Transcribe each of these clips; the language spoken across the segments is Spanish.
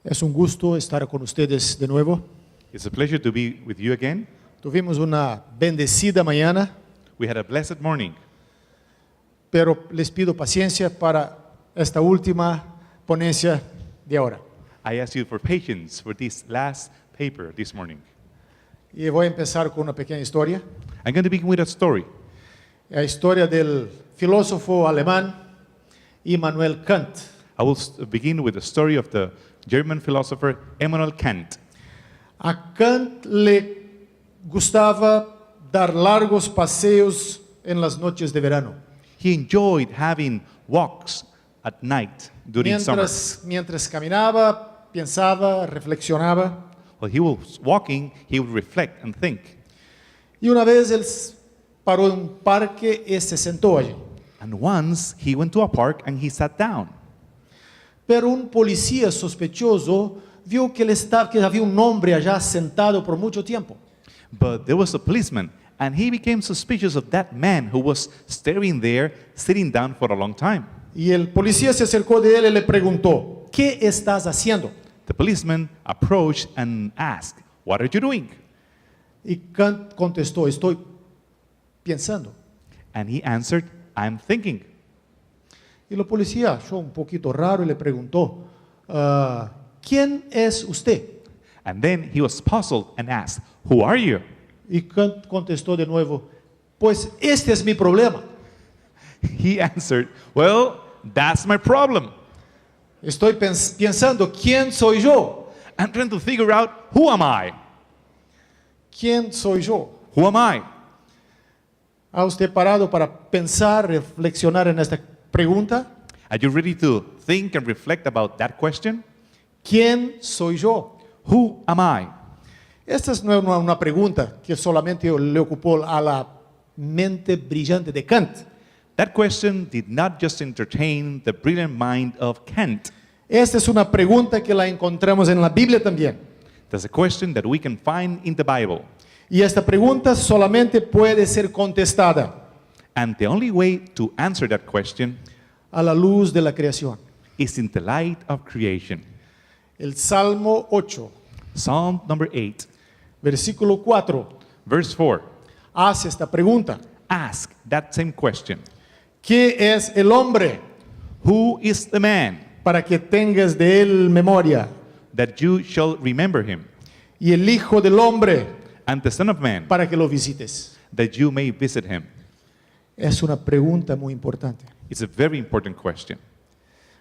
Es un gusto estar con ustedes de nuevo. It's a pleasure to be with you again. Tuvimos una bendecida mañana, We had a blessed morning, pero les pido paciencia para esta última ponencia de ahora. I ask you for patience for this last paper this morning. Y voy a empezar con una pequeña historia. I'm going to begin with a story. La historia del filósofo alemán Immanuel Kant. I will begin with the story of the German philosopher Immanuel Kant. A Kant le gustaba dar largos paseos en las noches de verano. He enjoyed having walks at night during summer. Mientras caminaba, pensaba, reflexionaba. While he was walking, he would reflect and think. Y una vez él paró en un parque y se sentó allí. And once he went to a park and he sat down. Pero un policía sospechoso vio que había un hombre allá sentado por mucho tiempo. But there was a policeman, and he became suspicious of that man who was staring there, sitting down for a long time. Y el policía se acercó de él y le preguntó, ¿qué estás haciendo? The policeman approached and asked, "What are you doing?" Y Kant contestó, estoy pensando. And he answered, "I'm thinking." Y el policía achó un poquito raro y le preguntó, ¿quién es usted? And then he was puzzled and asked, "Who are you?" Y Kant contestó de nuevo, pues este es mi problema. He answered, "Well, that's my problem. Estoy pensando, ¿quién soy yo? I'm trying to figure out who am I? ¿Quién soy yo? Who am I?" ¿Ha usted parado para pensar, reflexionar en esta pregunta? Are you ready to think and reflect about that question? ¿Quién soy yo? Who am I? Esta no es una pregunta que solamente le ocupó a la mente brillante de Kant. That question did not just entertain the brilliant mind of Kant. Esta es una pregunta que la encontramos en la Biblia también. That's a question that we can find in the Bible. Y esta pregunta solamente puede ser contestada And the only way to answer that question a la luz de la creación. is in the light of creation. El Salmo 8, Psalm number 8, versículo 4, verse 4, hace esta pregunta. ask that same question. ¿Qué es el hombre Who is the man para que tengas de él memoria? that you shall remember him, Y el Hijo del hombre and the Son of Man para que lo visites. that you may visit him? Es una pregunta muy importante. It's a very important question.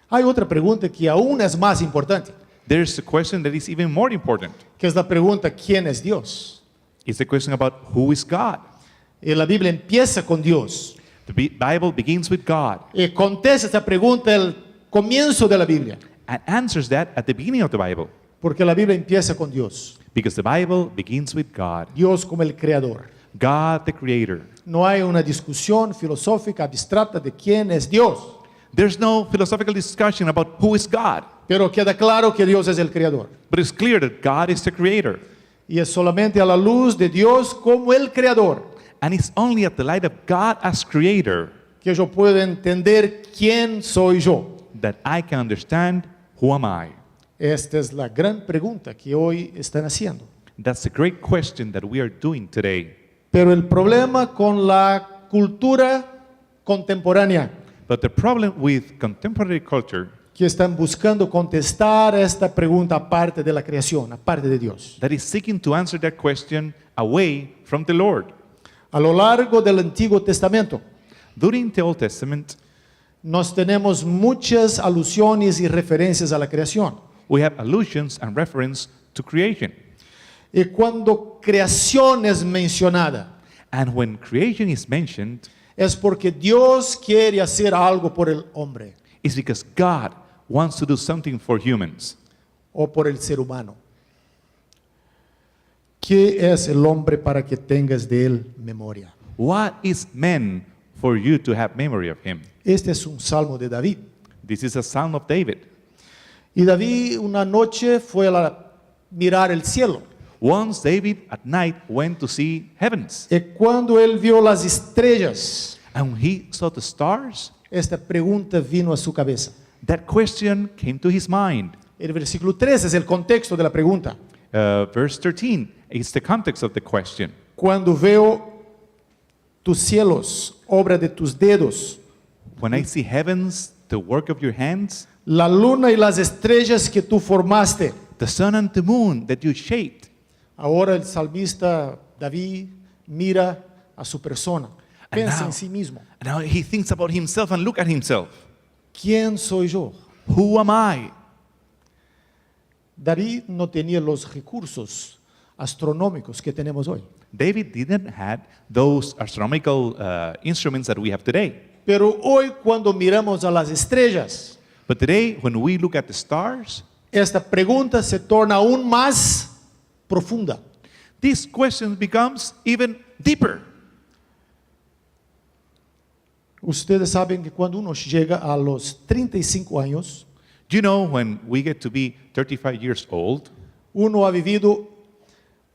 Hay otra pregunta que aún es más importante, There's a question that is even more important. que es la pregunta ¿quién es Dios? It's the question about who is God. Y la Biblia empieza con Dios. The Bible begins with God Y contesta esta pregunta al comienzo de la Biblia, and answers that at the beginning of the Bible, porque la Biblia empieza con Dios. because the Bible begins with God, Dios como el creador. God the Creator. No hay una discusión filosófica abstracta de quién es Dios, There's no philosophical discussion about who is God, pero queda claro que Dios es el creador. but it's clear that God is the Creator. Y es solamente a la luz de Dios como el creador And it's only at the light of God as Creator que yo puedo entender quién soy yo. that I can understand who am I. Esta es la gran pregunta que hoy están haciendo. That's a great question that we are doing today. Pero el problema con la cultura contemporánea, But the problem with contemporary culture que están buscando contestar esta pregunta aparte de la creación, aparte de Dios. that is seeking to answer that question away from the Lord. A lo largo del Antiguo Testamento During the Old Testament, nos tenemos muchas alusiones y referencias a la creación. we have allusions and reference to creation. Y cuando creación es mencionada, And when creation is mentioned, es porque Dios quiere hacer algo por el hombre it's because God wants to do something for humans. o por el ser humano. ¿Qué es el hombre para que tengas de él memoria? What is man for you to have memory of him? Este es un salmo de David. This is a Psalm of David. Y David una noche fue a mirar el cielo. Once David at night went to see heavens, Y cuando él vio las estrellas, and when he saw the stars, esta pregunta vino a su cabeza. that question came to his mind. El versículo 3 es el contexto de la pregunta. Verse 13 is the context of the question. Cuando veo tus cielos, obra de tus dedos, When I see heavens, the work of your hands, la luna y las estrellas que tú formaste. the sun and the moon that you shaped. Ahora el salmista David mira a su persona, And piensa now- en sí mismo. Now he thinks about himself and look at himself. ¿Quién soy yo? Who am I? David no tenía los recursos astronómicos que tenemos hoy. David didn't have those astronomical instruments that we have today. Pero hoy cuando miramos a las estrellas, But today, when we look at the stars, esta pregunta se torna aún más profunda. this question becomes even deeper. Ustedes saben que cuando uno llega a los 35 años, You know, when we get to be 35 years old, uno ha vivido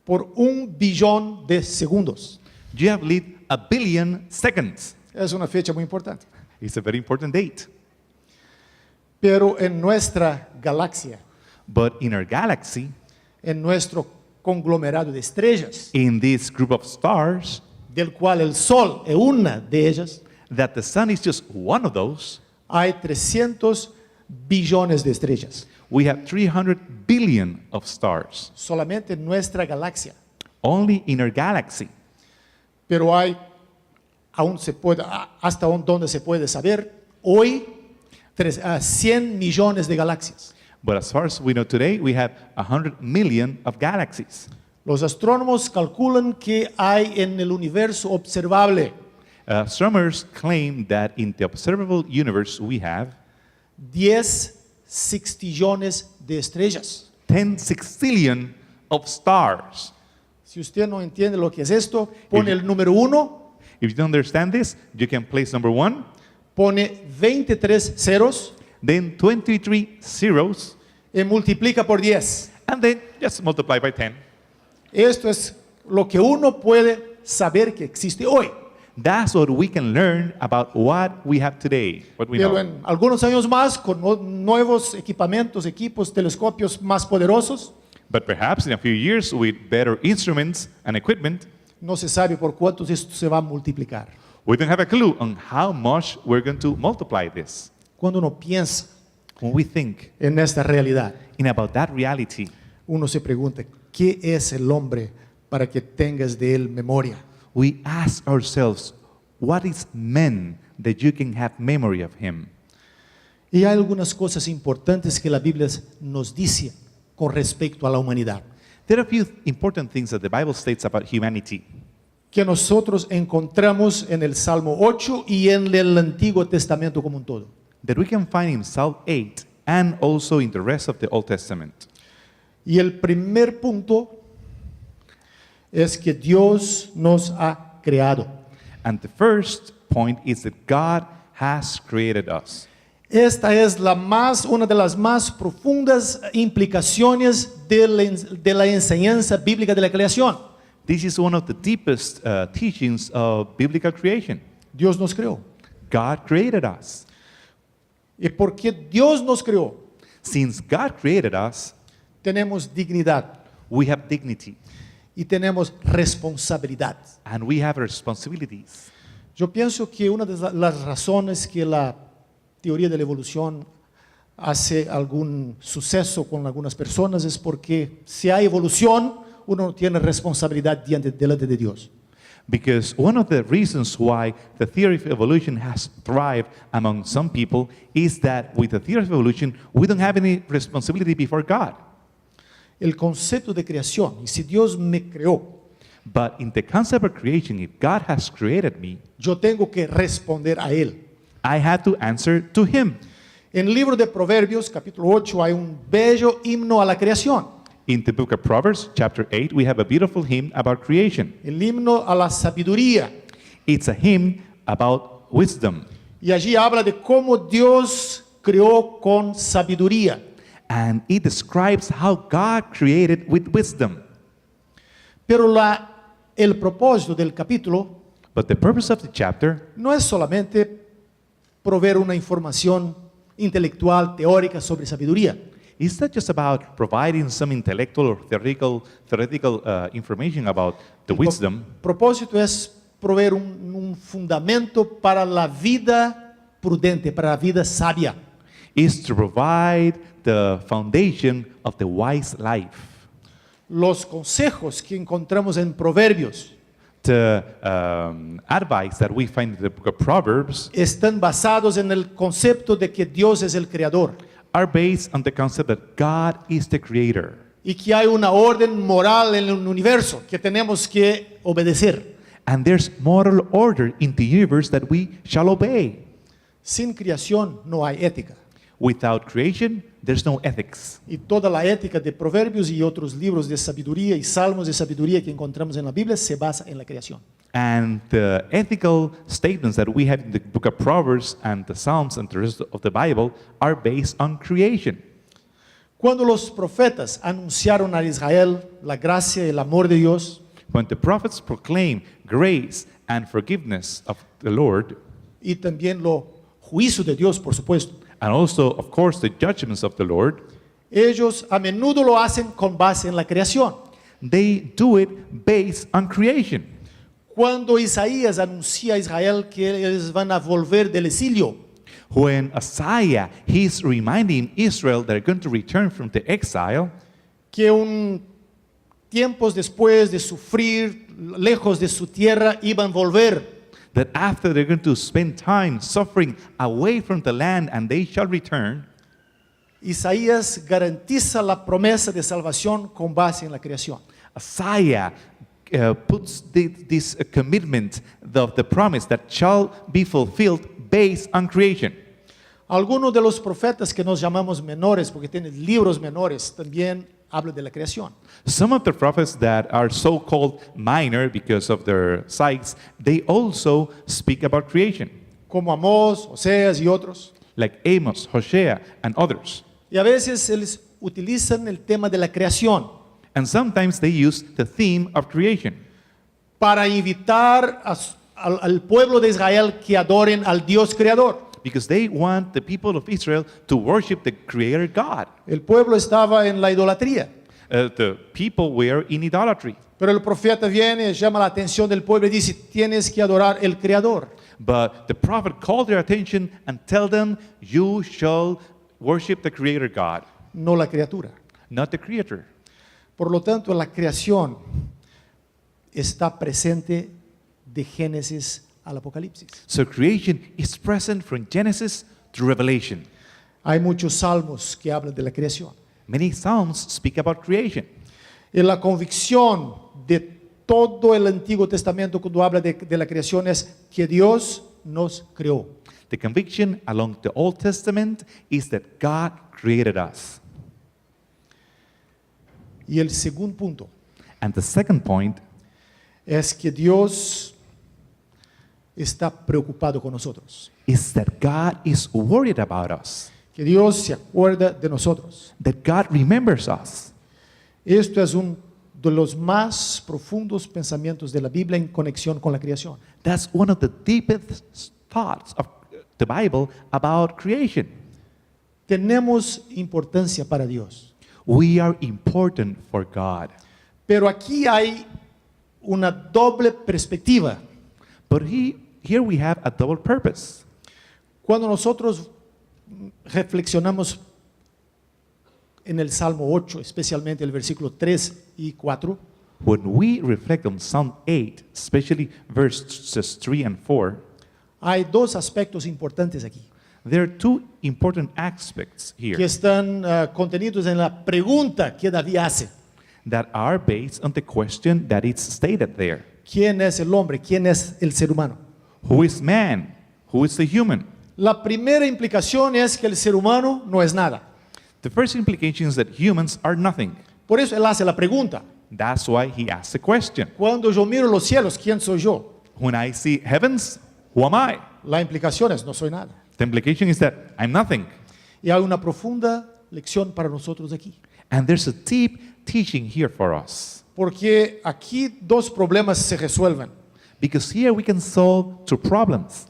por 1 billón de segundos. you have lived 1 billion seconds. Es una fecha muy importante. It's a very important date. Pero en nuestra galaxia, But in our galaxy, en nuestro conglomerado de estrellas, in this group of stars, del cual el Sol es una de ellas, that the sun is just one of those, hay 300 billones de estrellas. we have 300 billion of stars. Solamente en nuestra galaxia. Only in our galaxy. Pero hay, aún se puede, hasta donde se puede saber, hoy 100 millones de galaxias. But as far as we know today, we have 100 million of galaxies. Los astrónomos calculan que hay en el universo observable Astronomers claim that in the observable universe we have 10 sextillones de estrellas. 10 sextillion of stars. Si usted no entiende lo que es esto, pone el número 1, If you don't understand this, you can place number 1, pone 23 ceros then 23 zeros, y multiplica por 10. and then just multiply by 10. Esto es lo que uno puede saber que existe hoy. That's what we can learn about what we have today, what we Pero know. en algunos años más, con nuevos equipos, telescopios más poderosos, But perhaps in a few years, with better instruments and equipment, no se sabe por cuántos esto se va a multiplicar. we don't have a clue on how much we're going to multiply this. Cuando uno piensa When we think en esta realidad, in about that reality, uno se pregunta, ¿qué es el hombre para que tengas de él memoria? we ask ourselves, what is man that you can have memory of him? Y hay algunas cosas importantes que la Biblia nos dice con respecto a la humanidad, There are a few important things that the Bible states about humanity que nosotros encontramos en el Salmo 8 y en el Antiguo Testamento como un todo. that we can find in Psalm 8 and also in the rest of the Old Testament. Y el primer punto es que Dios nos ha creado. And the first point is that God has created us. Esta es una de las más profundas implicaciones de la enseñanza bíblica de la creación. This is one of the deepest teachings of biblical creation. Dios nos creó. God created us. Y porque Dios nos creó, Since God created us, tenemos dignidad we have dignity y tenemos responsabilidad. and we have responsibilities. Yo pienso que una de las razones que la teoría de la evolución hace algún suceso con algunas personas es porque si hay evolución, uno no tiene responsabilidad delante de Dios. Because one of the reasons why the theory of evolution has thrived among some people is that with the theory of evolution, we don't have any responsibility before God. El concepto de creación, y si Dios me creó, But in the concept of creation, if God has created me, yo tengo que responder a Él. I had to answer to Him. En el libro de Proverbios, capítulo 8, hay un bello himno a la creación. In the book of Proverbs, chapter 8, we have a beautiful hymn about creation. El himno a la sabiduría. It's a hymn about wisdom. Y allí habla de cómo Dios creó con sabiduría. And it describes how God created with wisdom. Pero el propósito del capítulo But the purpose of the chapter no es solamente proveer una información intelectual, teórica sobre sabiduría. It's not just about providing some intellectual or theoretical information about the wisdom. Propósito es proveer un fundamento para la vida prudente, para la vida sabia. Is to provide the foundation of the wise life. Los consejos que encontramos en Proverbios The advice that we find in the book of Proverbs están basados en el concepto de que Dios es el creador are based on the concept that God is the creator. y que hay una orden moral en el universo que tenemos que obedecer. And there's moral order in the universe that we shall obey. Sin creación no hay ética. Without creation, there's no ethics. Y toda la ética de Proverbios y otros libros de sabiduría y salmos de sabiduría que encontramos en la Biblia se basa en la creación. And the ethical statements that we have in the book of Proverbs and the Psalms and the rest of the Bible are based on creation. Cuando los profetas anunciaron a Israel la gracia y el amor de Dios, When the prophets proclaim grace and forgiveness of the Lord, y también lo juicio de Dios, por supuesto, and also, of course, the judgments of the Lord, ellos a menudo lo hacen con base en la creación. they do it based on creation. Cuando Isaías anuncia a Israel que ellos van a volver del exilio, When Isaiah, he's reminding Israel they're going to return from the exile, que tiempos después de sufrir lejos de su tierra iban a volver. that after they're going to spend time suffering away from the land and they shall return, Isaías garantiza la promesa de salvación con base en la creación. Isaiah puts this commitment of the promise that shall be fulfilled based on creation. Algunos de los profetas que nos llamamos menores, porque tienen libros menores, también hablan de la creación. Some of the prophets that are so-called minor because of their size, they also speak about creation, Como Amós, Oseas y otros. like Amos, Hosea, and others. Y a veces ellos utilizan el tema de la creación And sometimes they use the theme of creation para invitar al pueblo de Israel que adoren al Dios creador. because they want the people of Israel to worship the creator God. El pueblo estaba en la idolatría, The people were in idolatry. pero el profeta viene, llama la atención del pueblo y dice, tienes que adorar el creador. But the prophet called their attention and tell them, you shall worship the creator God, No la criatura. not the creator. Por lo tanto, la creación está presente de Génesis al Apocalipsis. So creation is present from Genesis to Revelation. Hay muchos salmos que hablan de la creación. Many psalms speak about creation. Y la convicción de todo el Antiguo Testamento cuando habla de la creación es que Dios nos creó. The conviction along the Old Testament is that God created us. Y el segundo punto And the second point es que Dios está preocupado con nosotros. is that God is worried about us, Que Dios se acuerda de nosotros. that God remembers us. Esto es uno de los más profundos pensamientos de la Biblia en conexión con la creación. That's one of the deepest thoughts of the Bible about creation. Tenemos importancia para Dios. We are important for God. Pero aquí hay una doble perspectiva. But here we have a double purpose. Cuando nosotros reflexionamos en el Salmo 8, especialmente el versículo 3 y 4, When we reflect on Psalm 8, especially verses 3 and 4, hay dos aspectos importantes aquí there are two important aspects que here están contenidos en la pregunta que David hace. that are based on the question that is stated there. ¿Quién es el hombre? ¿Quién es el ser humano? Who is man? Who is the human? La primera implicación es que el ser humano no es nada. The first implication is that humans are nothing. Por eso él hace la pregunta. That's why he asks the question. Cuando yo miro los cielos, ¿quién soy yo? When I see heavens, who am I? La implicación es no soy nada. The implication is that I'm nothing. Y hay una profunda lección para nosotros aquí. And there's a deep teaching here for us. Porque aquí dos problemas se resuelven. Because here we can solve two problems.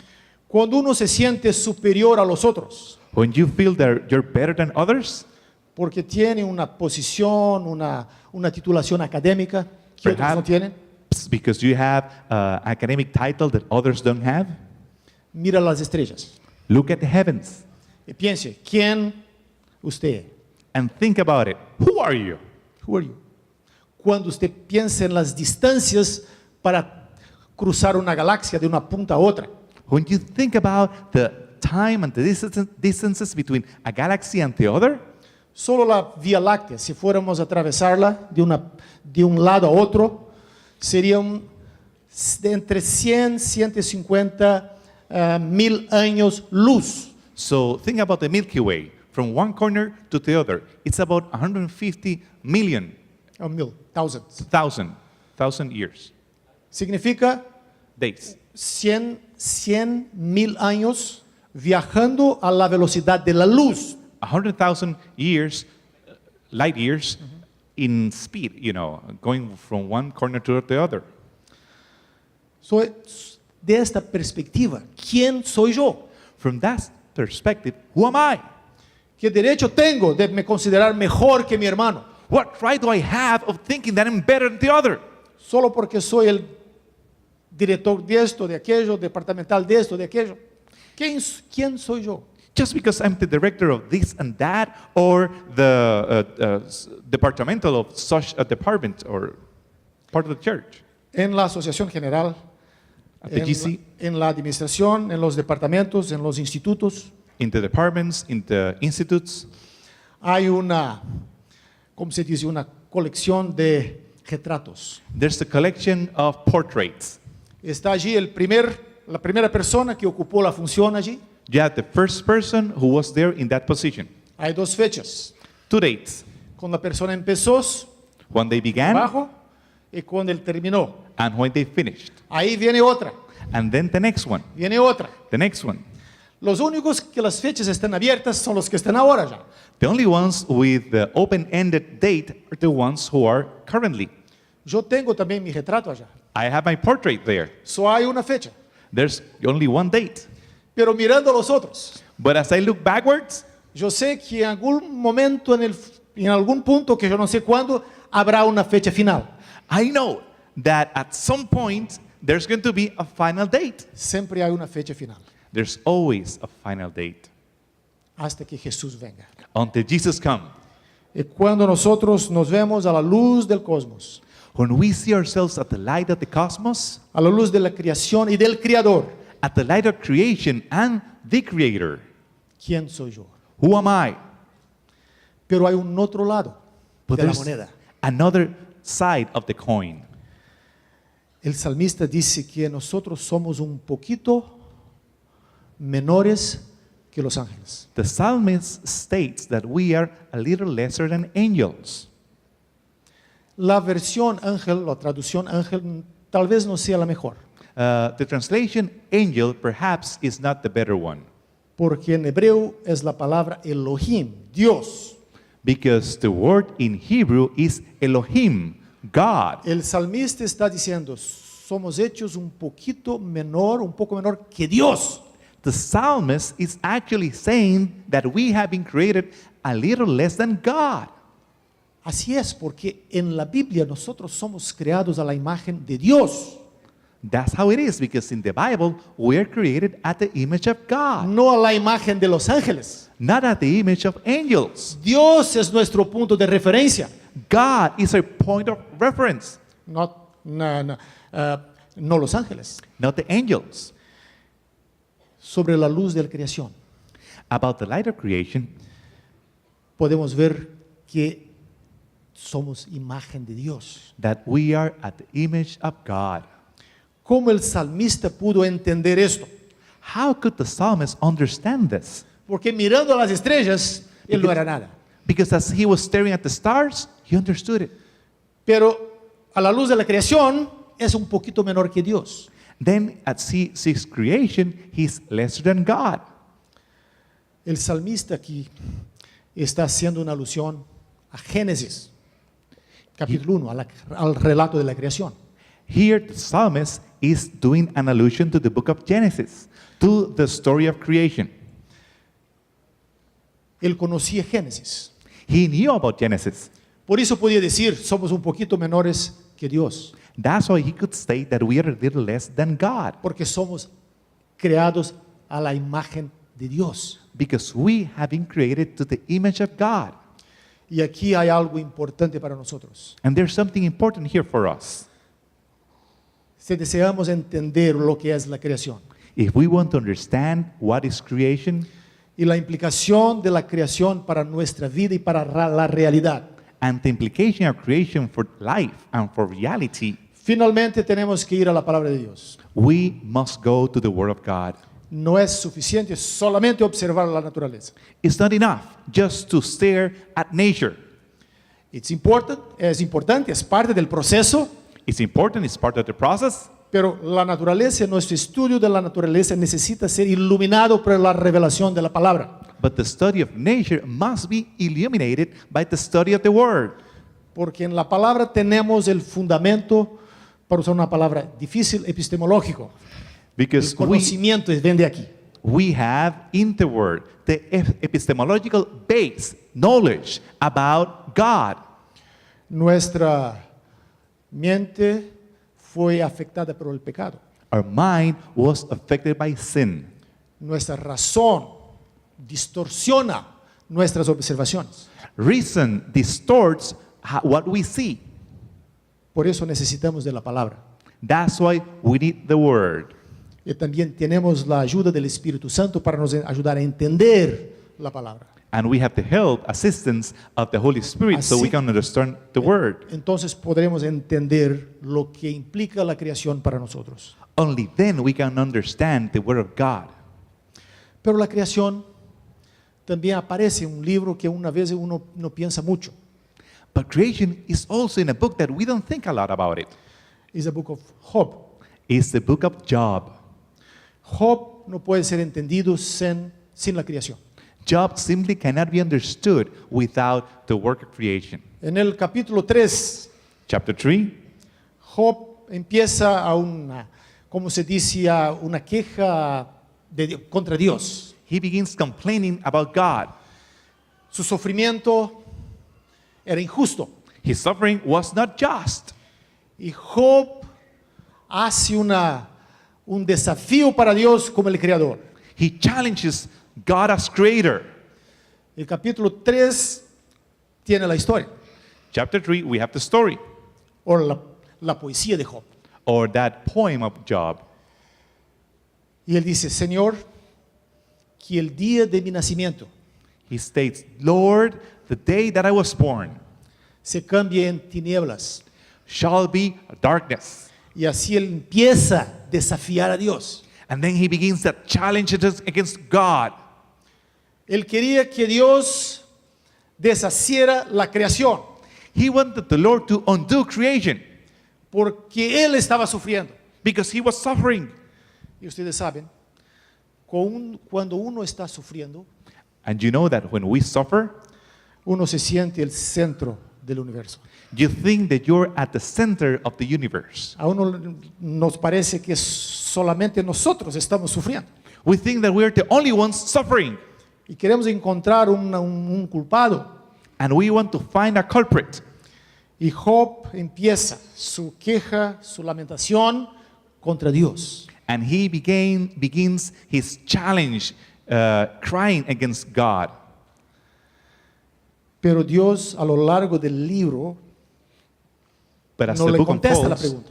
Cuando uno se siente superior a los otros, When you feel that you're better than others, porque tiene una posición, una titulación académica que otros no Perhaps tienen. because you have an academic title that others don't have. Mira las estrellas Look at the heavens y piense, ¿quién usted es? and think about it. Who are you? Who are you? Cuando usted piensa en las distancias para cruzar una galaxia de una punta a otra, When you think about the time and the distances between a galaxy and the other, solo la Vía Láctea, si fuéramos a atravesarla de un lado a otro, serían de entre 100 y 150 mil años luz. so think about the Milky Way. From one corner to the other, it's about 150 million, O mil, thousands. thousand years, Significa days. 100 mil años viajando a la velocidad de la luz. 100,000 years, light years, in speed, going from one corner to the other. So, de esta perspectiva, ¿quién soy yo? From that perspective, who am I? ¿Qué derecho tengo de me considerar mejor que mi hermano? What right do I have of thinking that I'm better than the other? Solo porque soy el director de esto, de aquello, departamental de esto, de aquello. ¿Quién soy yo? Just because I'm the director of this and that, or the departmental of such a department or part of the church. En la asociación general, At the GC, en la administración, en los departamentos, en los institutos, in the departments, in the institutes, hay una, ¿cómo se dice? Una colección de retratos. there's a collection of portraits. Está allí la primera persona que ocupó la función allí. You have the first person who was there in that position. Hay dos fechas. 2 dates. Cuando la persona empezó When they began trabajo y cuando él terminó. and when they finished. Ahí viene otra, And then the next one, viene otra. the next one. Los únicos que las fechas están abiertas son los que están ahora ya. The only ones with the open-ended date are the ones who are currently. Yo tengo también mi retrato allá. I have my portrait there. Solo hay una fecha. There's only one date. Pero mirando a los otros, But as I look backwards, yo sé que en algún momento, en algún punto, que yo no sé cuándo, habrá una fecha final. I know that at some point there's going to be a final date. Siempre hay una fecha final. There's always a final date Hasta que Jesús venga. until Jesus comes. Y cuando nosotros nos vemos a la luz del cosmos, When we see ourselves at the light of the cosmos, a la luz de la creación y del Creador, at the light of creation and the Creator, ¿quién soy yo? who am I? Pero hay un otro lado But de la there's moneda. another side of the coin. El salmista dice que nosotros somos un poquito menores que los ángeles. The psalmist states that we are a little lesser than angels. La versión ángel, la traducción ángel, tal vez no sea la mejor, The translation angel perhaps is not the better one, porque en hebreo es la palabra Elohim, Dios. because the word in Hebrew is Elohim, God. El salmista está diciendo, somos hechos un poquito menor, un poco menor que Dios. The psalmist is actually saying that we have been created a little less than God. Así es, porque en la Biblia nosotros somos creados a la imagen de Dios, That's how it is, because in the Bible, we are created at the image of God, no a la imagen de los ángeles. not at the image of angels. Dios es nuestro punto de referencia, God is our point of reference, no los ángeles. not the angels. Sobre la luz de la creación, About the light of creation, podemos ver que somos imagen de Dios. that we are at the image of God. ¿Cómo el salmista pudo entender esto? How could the psalmist understand this? Porque mirando a las estrellas, él no era nada. Because as he was staring at the stars, he understood it. Pero a la luz de la creación, es un poquito menor que Dios. Then at sees creation, he's lesser than God. El salmista aquí está haciendo una alusión a Génesis, capítulo 1, al relato de la creación. Here, the psalmist is doing an allusion to the book of Genesis, to the story of creation. Él conocía Génesis. He knew about Genesis. Por eso podía decir, somos un poquito menores que Dios, That's why he could state that we are a little less than God, porque somos creados a la imagen de Dios. because we have been created to the image of God. Y aquí hay algo importante para nosotros. And there's something important here for us. Si deseamos entender lo que es la creación If we want to understand what is creation y la implicación de la creación para nuestra vida y para la realidad, and the implication of creation for life and for reality, finalmente tenemos que ir a la palabra de Dios. we must go to the Word of God. No es suficiente solamente observar la naturaleza. It's not enough just to stare at nature. Es importante, es parte del proceso, It's important, it's part of the process, pero la naturaleza, nuestro estudio de la naturaleza necesita ser iluminado por la revelación de la palabra. but the study of nature must be illuminated by the study of the Word. Porque en la palabra tenemos el fundamento, para usar una palabra difícil, epistemológico. El Because conocimiento viene de aquí. we have in the Word the epistemological base, knowledge about God. Nuestra mente fue afectada por el pecado. Our mind was affected by sin. Nuestra razón distorsiona nuestras observaciones. Reason distorts what we see. Por eso necesitamos de la palabra. That's why we need the Word. Y también tenemos la ayuda del Espíritu Santo para nos ayudar a entender la palabra. And we have the help, assistance of the Holy Spirit so we Así- can understand the Word. Entonces podremos entender lo que implica la creación para nosotros. Only then we can understand the Word of God. Pero la creación también aparece en un libro que una vez uno no piensa mucho. But creation is also in a book that we don't think a lot about it. Es the book of Job. It's the book of Job. Job no puede ser entendido sin la creación. Job simply cannot be understood without the work of creation. En el capítulo 3, Chapter 3, Job empieza a una, como se dice, a una queja contra Dios. he begins complaining about God. Su sufrimiento era injusto. His suffering was not just. Y Job hace un desafío para Dios como el creador. He challenges God as creator. El capítulo 3 tiene la historia, Chapter 3, we have the story, o la poesía de Job. or that poem of Job. Y él dice, Señor, que el día de mi nacimiento He states, Lord, the day that I was born se cambie en tinieblas. shall be darkness. Y así él empieza a desafiar a Dios. And then he begins that challenge against God. Él quería que Dios deshaciera la creación, He wanted the Lord to undo creation porque él estaba sufriendo. because he was suffering. Y ustedes saben, cuando uno está sufriendo, And you know that when we suffer, uno se siente el centro del universo. you think that you're at the center of the universe. A uno nos parece que solamente nosotros estamos sufriendo. We think that we're the only ones suffering. Y queremos encontrar un culpado. And we want to find a culprit. Y Job empieza su queja, su lamentación contra Dios. And he begins his challenge, crying against God. Pero Dios a lo largo del libro But as no the le book contesta la unfolds,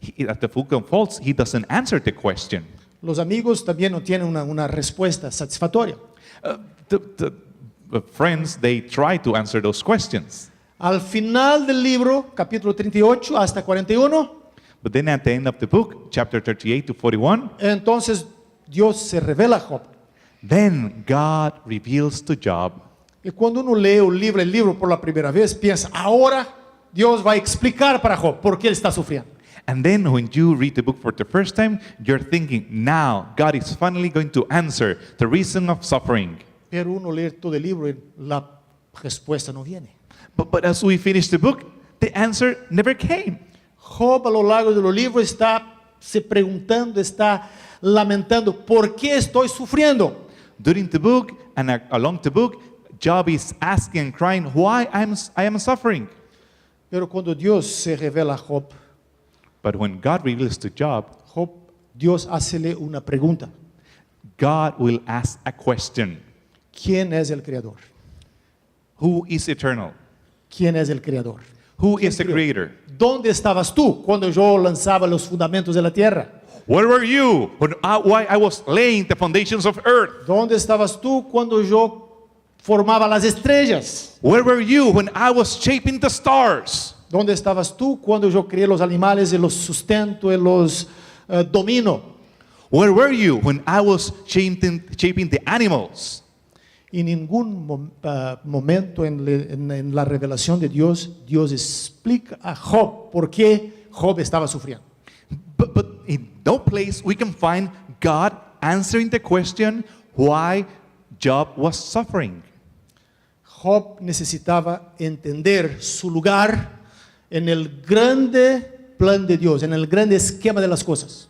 pregunta. as the book unfolds, he doesn't answer the question. Los amigos también no tienen una respuesta satisfactoria. The friends, they try to answer those questions. Al final del libro, capítulo 38 hasta 41, But then at the end of the book, chapter 38 to 41, entonces Dios se revela a Job. then God reveals to Job. Y cuando uno lee el libro por la primera vez, piensa, ahora Dios va a explicar para Job por qué él está sufriendo. And then when you read the book for the first time, you're thinking, now God is finally going to answer the reason of suffering. Pero uno lee todo el libro y la respuesta no viene. But as we finish the book, the answer never came. Job a lo largo de los libros está se preguntando, está lamentando, ¿por qué estoy sufriendo? During the book and along the book, Job is asking and crying, why I am suffering? Pero cuando Dios se revela a Job, But when God reveals to Job, Dios hacele una pregunta. God will ask a question. ¿Quién es el creador? Who is eternal? ¿Quién es el creador? Who is the creator? ¿Dónde estabas tú cuando yo lanzaba los fundamentos de la tierra? Where were you when I was laying the foundations of earth? ¿Dónde estabas tú cuando yo formaba las estrellas? Where were you when I was shaping the stars? ¿Dónde estabas tú cuando yo creé los animales y los sustento y los domino? Where were you when I was shaping the animals? Y ningún momento en la revelación de Dios, Dios explica a Job por qué Job estaba sufriendo. But in no place we can find God answering the question why Job was suffering. Job necesitaba entender su lugar en el grande plan de Dios, en el grande esquema de las cosas.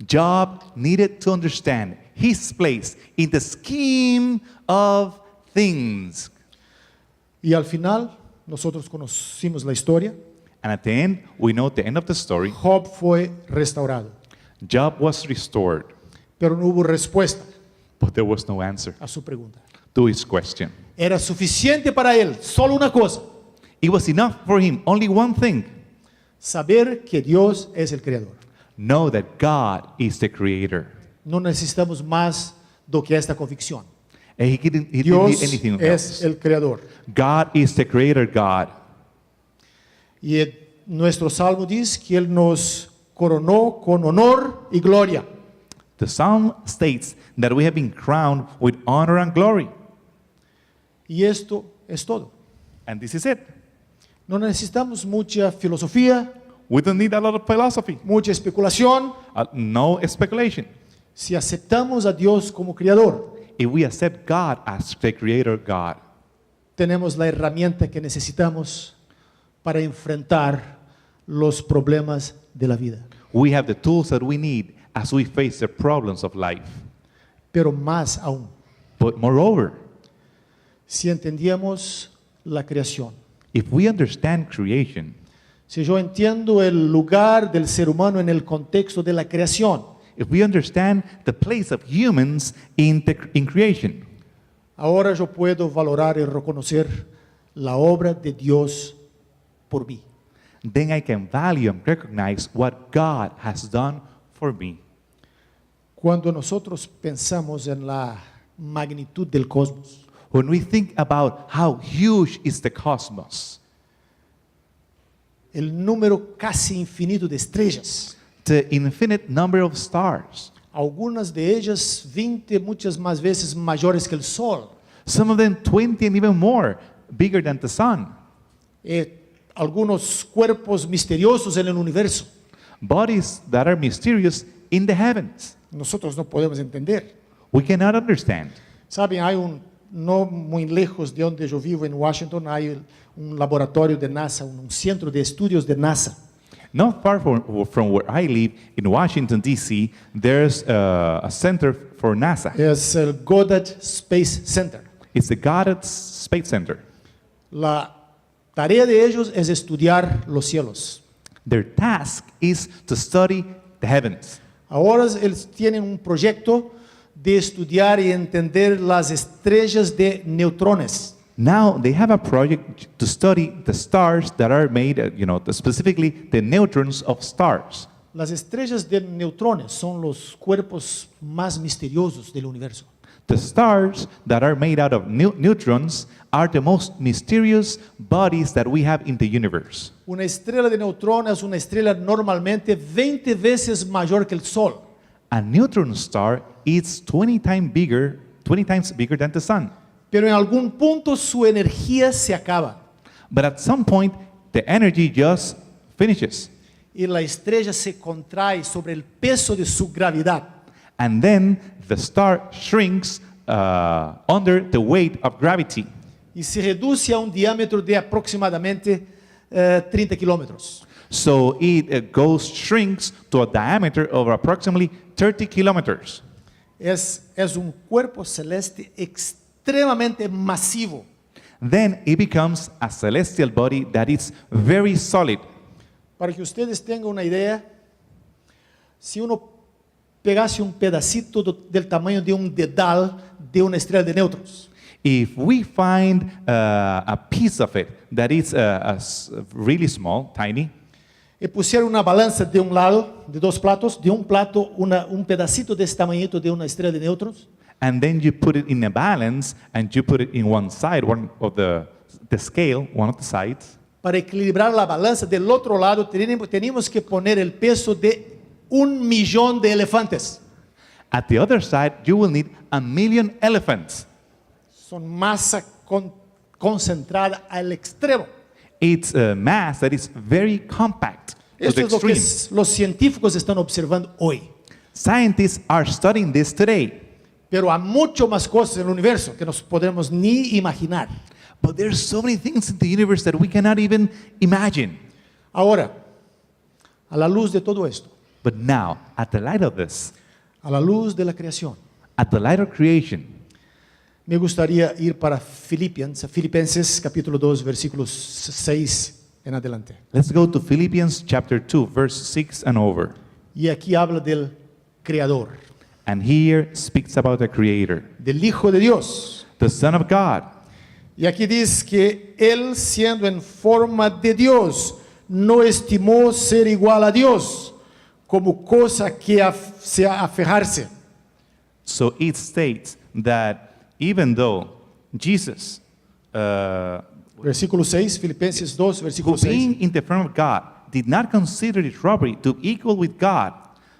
Job needed to understand his place in the scheme of things. Y al final, nosotros conocimos la historia. And at the end, we know the end of the story. Job fue restaurado, Job was restored, pero no hubo respuesta but there was no answer a su pregunta. to his question. Era suficiente para él, solo una cosa, It was enough for him, only one thing: saber que Dios es el creador. know that God is the creator. No necesitamos más do que esta convicción. And he didn't need Dios anything es else. el creador. God is the creator God. Y nuestro salmo dice que Él nos coronó con honor y gloria. The psalm states that we have been crowned with honor and glory. Y esto es todo. And this is it. No necesitamos mucha filosofía, We don't need a lot of philosophy, mucha especulación. no speculation. Si aceptamos a Dios como creador, If we accept God as the creator God, tenemos la herramienta que necesitamos para enfrentar los problemas de la vida. we have the tools that we need as we face the problems of life. Pero más aún, But moreover, si entendíamos la creación, if we understand creation, si yo entiendo el lugar del ser humano en el contexto de la creación, if we understand the place of humans in creation, ahora yo puedo valorar y reconocer la obra de Dios por mí. then I can value and recognize what God has done for me. Cuando nosotros pensamos en la magnitud del cosmos, When we think about how huge is the cosmos, el número casi infinito de estrellas, the infinite number of stars, algunas de ellas 20 muchas más veces mayores que el Sol, some of them 20 and even more, bigger than the sun, algunos cuerpos misteriosos en el universo, bodies that are mysterious in the heavens. nosotros no podemos entender. We cannot understand. Saben, no muy lejos de donde yo vivo en Washington, hay un laboratorio de NASA, un centro de estudios de NASA. Not far from where I live, in Washington, D.C., there's a center for NASA. Es el Goddard Space Center. It's the Goddard Space Center. La tarea de ellos es estudiar los cielos. Their task is to study the heavens. Ahora ellos tienen un proyecto de estudiar y entender las estrellas de neutrones. Now they have a project to study the stars that are made, specifically the neutrons of stars. Las estrellas de neutrones son los cuerpos más misteriosos del universo. The stars that are made out of neutrons are the most mysterious bodies that we have in the universe. Una estrella de neutrones es una estrella normalmente 20 veces mayor que el Sol. A neutron star is 20 times bigger than the sun. Pero en algún punto su energía se acaba But at some point, the energy just finishes. y la estrella se contrae sobre el peso de su gravedad. And then the star shrinks under the weight of gravity. Y se reduce a un diámetro de aproximadamente 30 kilómetros. So it shrinks to a diameter of approximately 30 kilometers. Es un cuerpo celeste extremadamente masivo. then it becomes a celestial body that is very solid. Para que ustedes tengan una idea, si uno pegase un pedacito del tamaño de un dedal de una estrella de neutrones, If we find a piece of it that is really small, tiny, y pusiera una balanza de un lado, de dos platos, de un plato, un pedacito de este tamañito de una estrella de neutrones, and then you put it in a balance and you put it in one side, one of the scale, one of the sides, para equilibrar la balanza del otro lado, teníamos que poner el peso de 1,000,000 de elefantes. at the other side, you will need 1,000,000 elephants. Son masa concentrada al extremo. It's a mass that is very compact to Esto the es lo que extreme. los científicos están observando hoy. Scientists are studying this today, Pero hay mucho más cosas en el universo que no podemos ni imaginar. but there's so many things in the universe that we cannot even imagine. Ahora, a la luz de todo esto, But now, at the light of this, a la luz de la creación, at the light of creation, me gustaría ir para Filipenses capítulo 2, versículos 6 en adelante. let's go to Philippians chapter 2, verse 6 and over. Y aquí habla del Creador, And here speaks about the Creator, del Hijo de Dios. the Son of God. Y aquí dice que Él, siendo en forma de Dios, no estimó ser igual a Dios como cosa que se aferrarse. So it states that even though Jesus, Versículo 6, Filipenses 2, who versículo 6. being in the form of God, did not consider it robbery to equal with God,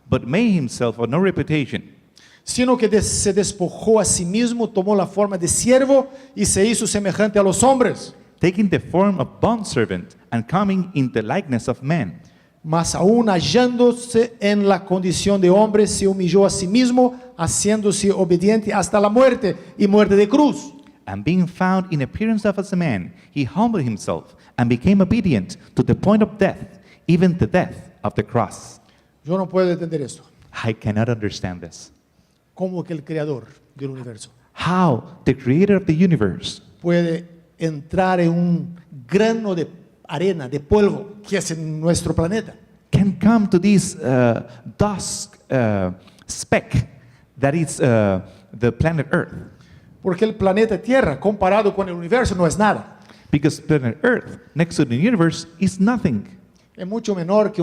but made himself of no reputation, Sino que se despojó a sí mismo, tomó la forma de siervo y se hizo semejante a los hombres. taking the form of bondservant and coming in the likeness of men. Mas aún hallándose en la condición de hombre, se humilló a sí mismo, haciéndose obediente hasta la muerte y muerte de cruz. And being found in appearance of as a man, he humbled himself and became obedient to the point of death, even the death of the cross. Yo no puedo entender esto. I cannot understand this. ¿Cómo que el creador del universo How the creator of the universe puede entrar en un grano de arena, de polvo, que es en nuestro planeta? can come to this dust speck that is the planet Earth? Porque el planeta Tierra, comparado con el universo, no es nada. Because planet Earth, next to the universe, is nothing. Es mucho menor que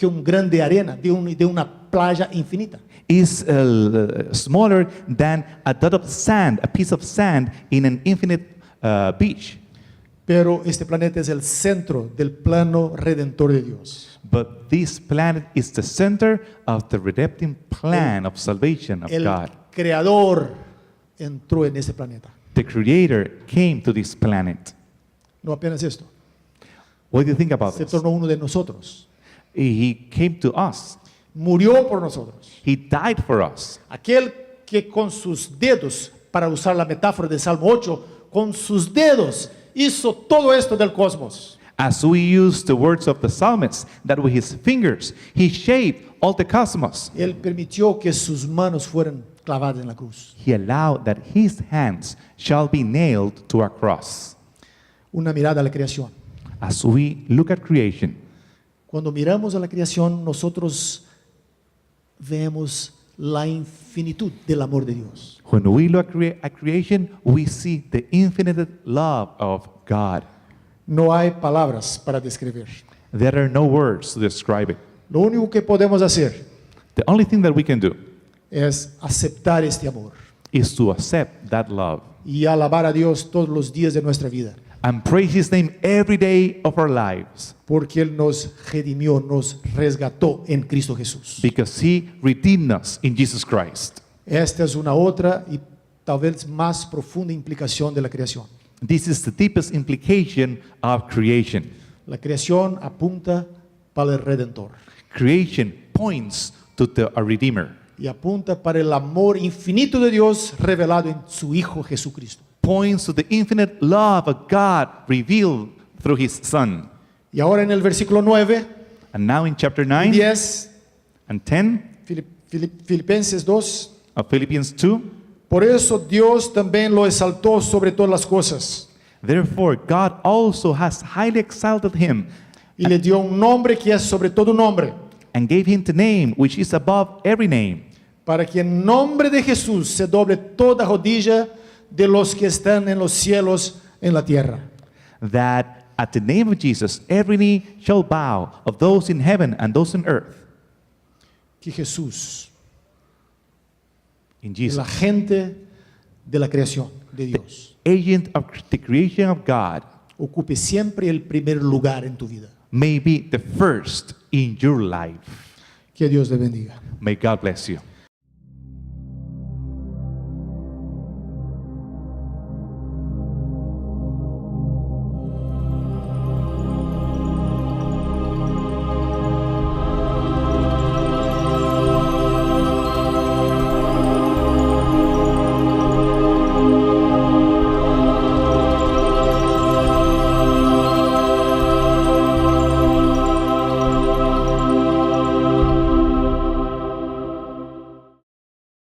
un gran de arena, de una playa infinita. Is smaller than a dot of sand, a piece of sand in an infinite beach. Pero este planeta es el centro del plano redentor de Dios. But this planet is the center of the redemptive plan of salvation of El God. creador entró en este planeta. The creator came to this planet. No apenas esto, What do you think about se this? tornó uno de nosotros. He came to us. Murió por nosotros. He died for us. Aquel que con sus dedos, para usar la metáfora de Salmo 8, con sus dedos hizo todo esto del cosmos. As we use the words of the psalmist, that with his fingers he shaped all the cosmos. Él permitió que sus manos fueran clavadas en la cruz. He allowed that his hands shall be nailed to a cross. Una mirada a la creación. As we look at creation, Cuando miramos a la creación, nosotros vemos la infinitud del amor de Dios. when we look at creation, we see the infinite love of God. No hay palabras para describir. There are no words to describe it. Lo único que podemos hacer The only thing that we can do es aceptar este amor is to accept that love y alabar a Dios todos los días de nuestra vida, and praise his name every day of our lives, porque Él nos redimió, nos resgató en Cristo Jesús. because he redeemed us in Jesus Christ. Esta es una otra y tal vez más profunda implicación de la creación. This is the deepest implication of creation. La creación apunta para el Redentor Creation points to a Redeemer, y apunta para el amor infinito de Dios revelado en su Hijo Jesucristo. points to the infinite love of God revealed through his Son. Y ahora en el versículo 9 And now in chapter y 9 10, and 10 Filipenses 2, of Philippians 2, por eso Dios también lo exaltó sobre todas las cosas Therefore, God also has highly exalted him y le dio un nombre que es sobre todo nombre, and gave him the name which is above every name, para que en nombre de Jesús se doble toda rodilla de los que están en los cielos, en la tierra. that at the name of Jesus every knee shall bow, of those in heaven and those on earth. Que Jesús, In el Jesus, agente de la creación de Dios, agent of the creation of God, ocupe siempre el primer lugar en tu vida. may be the first in your life. Que Dios te bendiga. May God bless you.